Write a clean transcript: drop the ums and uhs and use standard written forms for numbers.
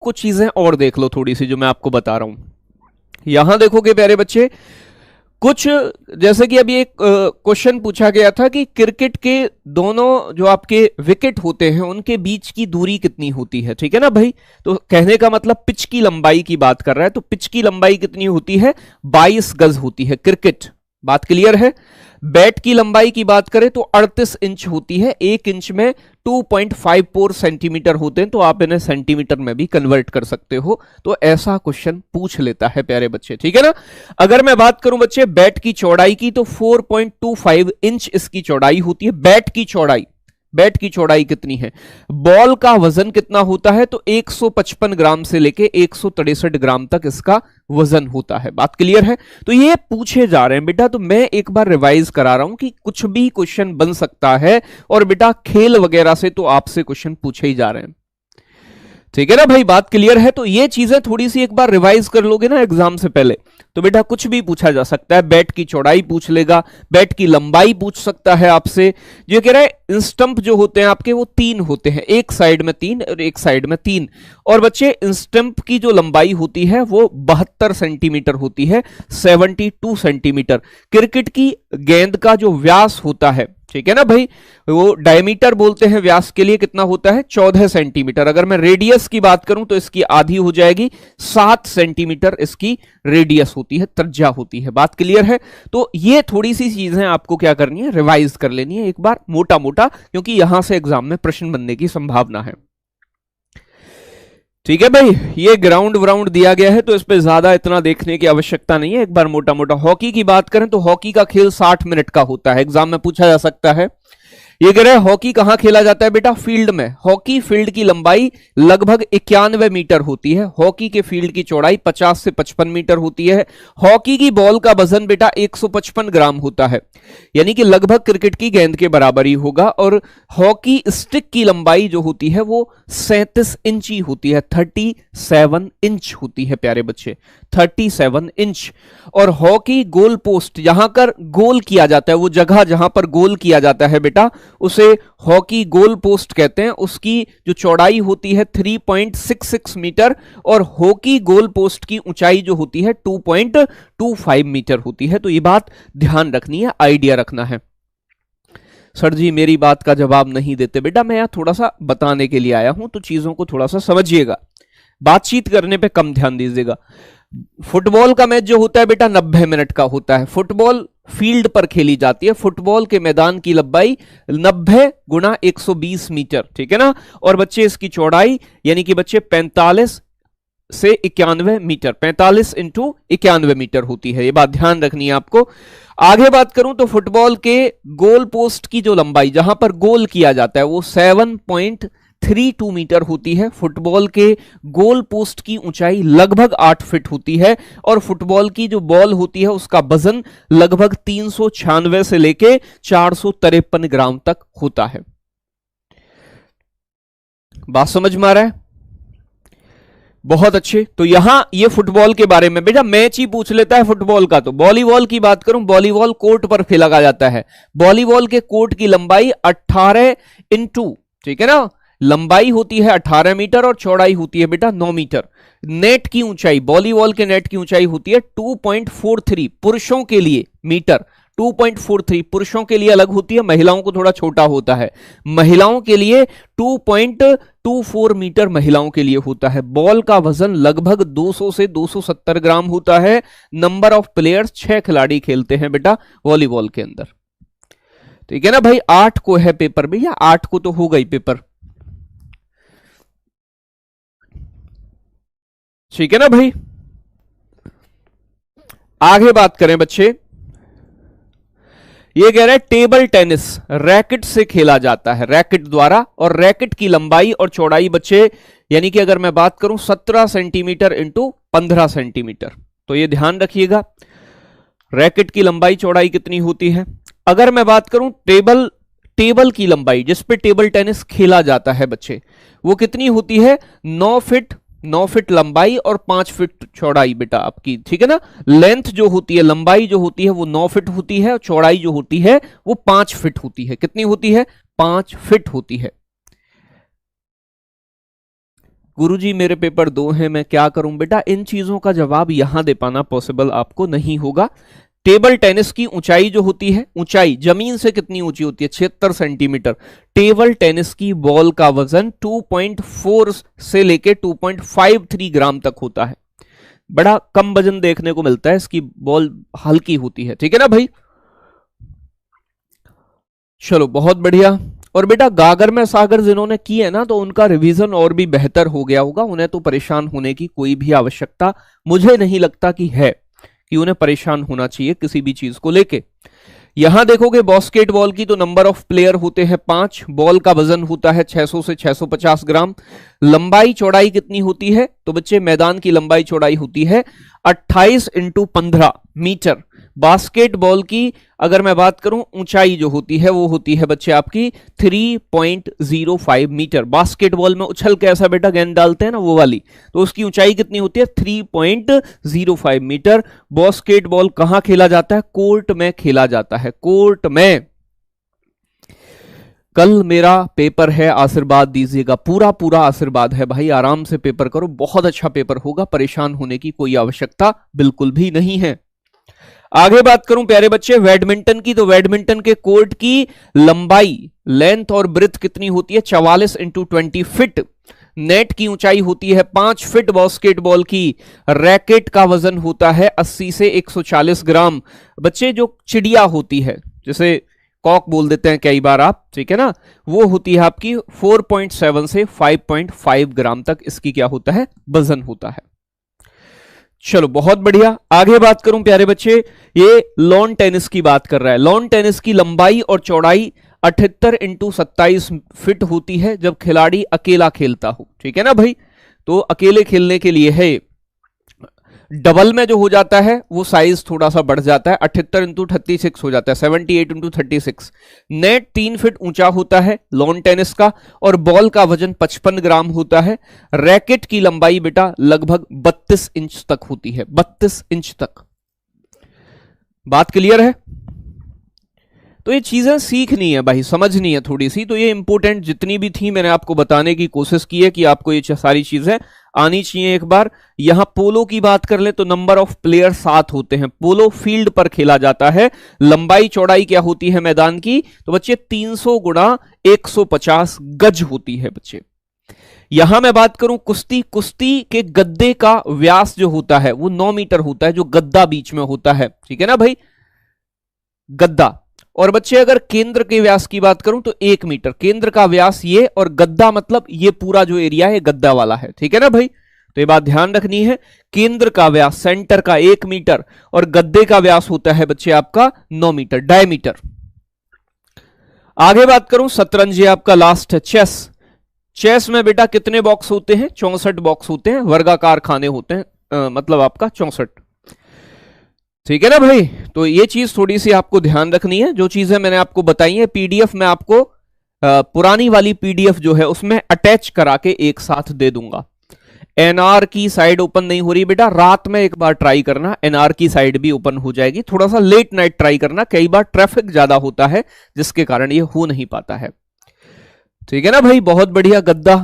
कुछ चीजें और देख लो थोड़ी सी जो मैं आपको बता रहा हूं। यहां देखोगे प्यारे बच्चे, कुछ जैसे कि अभी एक क्वेश्चन पूछा गया था कि क्रिकेट के दोनों जो आपके विकेट होते हैं उनके बीच की दूरी कितनी होती है, ठीक है ना भाई। तो कहने का मतलब पिच की लंबाई की बात कर रहा है, तो पिच की लंबाई कितनी होती है, 22 गज होती है क्रिकेट, बात क्लियर है। बैट की लंबाई की बात करें तो 38 इंच होती है, 1 इंच में 2.54 सेंटीमीटर होते हैं, तो आप इन्हें सेंटीमीटर में भी कन्वर्ट कर सकते हो। तो ऐसा क्वेश्चन पूछ लेता है प्यारे बच्चे, ठीक है ना। अगर मैं बात करूं बच्चे बैट की चौड़ाई की, तो 4.25 इंच इसकी चौड़ाई होती है, बैट की चौड़ाई। बैट की चौड़ाई कितनी है। बॉल का वजन कितना होता है, तो 155 ग्राम से लेके 163 ग्राम तक इसका वजन होता है, बात क्लियर है। तो ये पूछे जा रहे हैं बेटा, तो मैं एक बार रिवाइज करा रहा हूं कि कुछ भी क्वेश्चन बन सकता है, और बेटा खेल वगैरह से तो आपसे क्वेश्चन पूछे ही जा रहे हैं, ठीक है ना भाई, बात क्लियर है। तो ये चीजें थोड़ी सी एक बार रिवाइज कर लोगे ना एग्जाम से पहले, तो बेटा कुछ भी पूछा जा सकता है। बैट की चौड़ाई पूछ लेगा, बैट की लंबाई पूछ सकता है आपसे। ये कह रहा है स्टंप जो होते हैं आपके वो 3 होते हैं, एक साइड में 3 और एक साइड में 3। और बच्चे स्टंप की जो लंबाई होती है वो 72 सेंटीमीटर होती है, 72 सेंटीमीटर। क्रिकेट की गेंद का जो व्यास होता है, ठीक है ना भाई, वो डायमीटर बोलते हैं व्यास के लिए, कितना होता है, 14 सेंटीमीटर। अगर मैं रेडियस की बात करूं तो इसकी आधी हो जाएगी, 7 सेंटीमीटर इसकी रेडियस होती है, त्रिज्या होती है, बात क्लियर है। तो ये थोड़ी सी चीजें आपको क्या करनी है, रिवाइज कर लेनी है एक बार मोटा मोटा, क्योंकि यहां से एग्जाम में प्रश्न बनने की संभावना है, ठीक है भाई। ये ग्राउंड व्राउंड दिया गया है तो इस पे ज्यादा इतना देखने की आवश्यकता नहीं है, एक बार मोटा मोटा। हॉकी की बात करें तो हॉकी का खेल 60 मिनट का होता है, एग्जाम में पूछा जा सकता है। ये कह रहे हैं हॉकी कहां खेला जाता है बेटा, फील्ड में। हॉकी फील्ड की लंबाई लगभग 91 मीटर होती है, हॉकी के फील्ड की चौड़ाई 50 से 55 मीटर होती है। हॉकी की बॉल का वजन बेटा 155 ग्राम होता है, यानी कि लगभग क्रिकेट की गेंद के बराबर ही होगा। और हॉकी स्टिक की लंबाई जो होती है वो 37 इंची होती है, 37 इंच होती है प्यारे बच्चे, 37 इंच। और हॉकी गोल पोस्ट, जहां पर गोल किया जाता है, वो जगह जहां पर गोल किया जाता है बेटा, उसे हॉकी गोल पोस्ट कहते हैं। उसकी जो चौड़ाई होती है 3.66 मीटर, और हॉकी गोल पोस्ट की ऊंचाई जो होती है 2.25 मीटर होती है। तो ये बात ध्यान रखनी है, आइडिया रखना है। सर जी मेरी बात का जवाब नहीं देते, बेटा मैं यहां थोड़ा सा बताने के लिए आया हूं, तो चीजों को थोड़ा सा समझिएगा, बातचीत करने पे कम ध्यान दीजिएगा। फुटबॉल का मैच जो होता है बेटा 90 मिनट का होता है, फुटबॉल फील्ड पर खेली जाती है, फुटबॉल के मैदान की लंबाई 90 गुना 120 मीटर, ठीक है ना। और बच्चे इसकी चौड़ाई यानी कि बच्चे 45 से 91 मीटर, 45 इंटू 91 मीटर होती है, ये बात ध्यान रखनी है आपको। आगे बात करूं तो फुटबॉल के गोल पोस्ट की जो लंबाई जहां पर गोल किया जाता है वो 7.32 मीटर होती है। फुटबॉल के गोल पोस्ट की ऊंचाई लगभग 8 फीट होती है, और फुटबॉल की जो बॉल होती है उसका वजन लगभग 396 से लेके 453 ग्राम तक होता है। बात समझ में आ रहा है, बहुत अच्छे। तो यहां ये फुटबॉल के बारे में बेटा मैच ही पूछ लेता है फुटबॉल का। तो वॉलीबॉल की बात करूं, वॉलीबॉल कोर्ट पर खेला जाता है, वॉलीबॉल के कोर्ट की लंबाई 18 इंटू, ठीक है ना, लंबाई होती है 18 मीटर और चौड़ाई होती है बेटा 9 मीटर। नेट की ऊंचाई, वॉलीबॉल के नेट की ऊंचाई होती है 2.43 पुरुषों के लिए मीटर, 2.43 पुरुषों के लिए अलग होती है, महिलाओं को थोड़ा छोटा होता है। महिलाओं के लिए 2.24 मीटर महिलाओं के लिए होता है। बॉल का वजन लगभग 200 से 270 ग्राम होता है। नंबर ऑफ प्लेयर्स 6 खिलाड़ी खेलते हैं बेटा वॉलीबॉल के अंदर, ठीक है ना भाई। 8 को है पेपर भैया, 8 को तो हो गई पेपर, ठीक है ना भाई। आगे बात करें बच्चे, ये कह रहे हैं टेबल टेनिस रैकेट से खेला जाता है, रैकेट द्वारा, और रैकेट की लंबाई और चौड़ाई बच्चे यानी कि अगर मैं बात करूं 17 सेंटीमीटर इंटू 15 सेंटीमीटर, तो ये ध्यान रखिएगा रैकेट की लंबाई चौड़ाई कितनी होती है। अगर मैं बात करूं टेबल की लंबाई जिस पे टेबल टेनिस खेला जाता है बच्चे, वो कितनी होती है, 9 फीट लंबाई और 5 फीट चौड़ाई बेटा आपकी, ठीक है ना। लेंथ जो होती है, लंबाई जो होती है वो 9 फीट होती है, और चौड़ाई जो होती है वो 5 फीट होती है। कितनी होती है, 5 फीट होती है। गुरुजी मेरे पेपर 2 हैं, मैं क्या करूं? बेटा इन चीजों का जवाब यहां दे पाना पॉसिबल आपको नहीं होगा। टेबल टेनिस की ऊंचाई जो होती है, ऊंचाई जमीन से कितनी ऊंची होती है? 76 सेंटीमीटर। टेबल टेनिस की बॉल का वजन 2.4 से लेके 2.53 ग्राम तक होता है। बड़ा कम वजन देखने को मिलता है, इसकी बॉल हल्की होती है, ठीक है ना भाई। चलो बहुत बढ़िया। और बेटा गागर में सागर जिन्होंने की है ना, तो उनका रिवीजन और भी बेहतर हो गया होगा, उन्हें तो परेशान होने की कोई भी आवश्यकता मुझे नहीं लगता कि है, कि उन्हें परेशान होना चाहिए किसी भी चीज को लेके। यहां देखोगे बास्केटबॉल की तो नंबर ऑफ प्लेयर होते हैं 5, बॉल का वजन होता है 600 से 650 ग्राम। लंबाई चौड़ाई कितनी होती है? तो बच्चे मैदान की लंबाई चौड़ाई होती है 28 × 15 मीटर। बास्केटबॉल की अगर मैं बात करूं, ऊंचाई जो होती है वो होती है बच्चे आपकी 3.05 मीटर। बास्केटबॉल में उछल के ऐसा बेटा गेंद डालते हैं ना, वो वाली, तो उसकी ऊंचाई कितनी होती है? 3.05 मीटर। बास्केटबॉल कहां खेला जाता है? कोर्ट में खेला जाता है, कोर्ट में। कल मेरा पेपर है, आशीर्वाद दीजिएगा, पूरा पूरा आशीर्वाद है भाई, आराम से पेपर करो, बहुत अच्छा पेपर होगा, परेशान होने की कोई आवश्यकता बिल्कुल भी नहीं है। आगे बात करूं प्यारे बच्चे बैडमिंटन की, तो बैडमिंटन के कोर्ट की लंबाई, लेंथ और ब्रेथ कितनी होती है? 44 × 20 फीट। नेट की ऊंचाई होती है 5 फीट। बास्केटबॉल की रैकेट का वजन होता है 80 से 140 ग्राम। बच्चे जो चिड़िया होती है, जैसे कॉक बोल देते हैं कई बार आप, ठीक है ना, वो होती है आपकी 4.7 से 5.5 ग्राम तक इसकी क्या होता है? वजन होता है। चलो बहुत बढ़िया। आगे बात करूं प्यारे बच्चे, ये लॉन टेनिस की बात कर रहा है। लॉन टेनिस की लंबाई और चौड़ाई 78 × 27 फीट होती है जब खिलाड़ी अकेला खेलता हो, ठीक है ना भाई। तो अकेले खेलने के लिए है। डबल में जो हो जाता है वो साइज थोड़ा सा बढ़ जाता है, 78 × 36 हो जाता है, 78 × 36। नेट 3 फीट ऊंचा होता है लॉन टेनिस का, और बॉल का वजन 55 ग्राम होता है। रैकेट की लंबाई बेटा लगभग 32 इंच तक होती है, 32 इंच तक। बात क्लियर है? तो ये चीजें सीखनी है भाई, समझनी है थोड़ी सी। तो ये इंपॉर्टेंट जितनी भी थी मैंने आपको बताने की कोशिश की है कि आपको ये सारी चीजें आनी चाहिए। एक बार यहां पोलो की बात कर ले तो नंबर ऑफ प्लेयर 7 होते हैं। पोलो फील्ड पर खेला जाता है। लंबाई चौड़ाई क्या होती है मैदान की? तो बच्चे 300 × 150 गज होती है बच्चे। यहां मैं बात करूं कुश्ती, कुश्ती के गद्दे का व्यास जो होता है वो 9 मीटर होता है, जो गद्दा बीच में होता है, ठीक है ना भाई, गद्दा। और बच्चे अगर केंद्र के व्यास की बात करूं तो 1 मीटर केंद्र का व्यास ये, और गद्दा मतलब ये पूरा जो एरिया है गद्दा वाला है, ठीक है ना भाई। तो ये बात ध्यान रखनी है, केंद्र का व्यास सेंटर का 1 मीटर और गद्दे का व्यास होता है बच्चे आपका 9 मीटर डायमीटर। आगे बात करूं शतरंज, ये आपका लास्ट है। चेस, चेस में बेटा कितने बॉक्स होते हैं? 64 बॉक्स होते हैं, वर्गाकार खाने होते हैं, मतलब आपका 64, ठीक है ना भाई। तो ये चीज थोड़ी सी आपको ध्यान रखनी है। जो चीजें मैंने आपको बताई है पीडीएफ में आपको पुरानी वाली पीडीएफ जो है उसमें अटैच करा के एक साथ दे दूंगा। एनआर की साइड ओपन नहीं हो रही बेटा, रात में एक बार ट्राई करना, एनआर की साइड भी ओपन हो जाएगी। थोड़ा सा लेट नाइट ट्राई करना, कई बार ट्रैफिक ज्यादा होता है जिसके कारण ये हो नहीं पाता है, ठीक है ना भाई। बहुत बढ़िया। गद्दा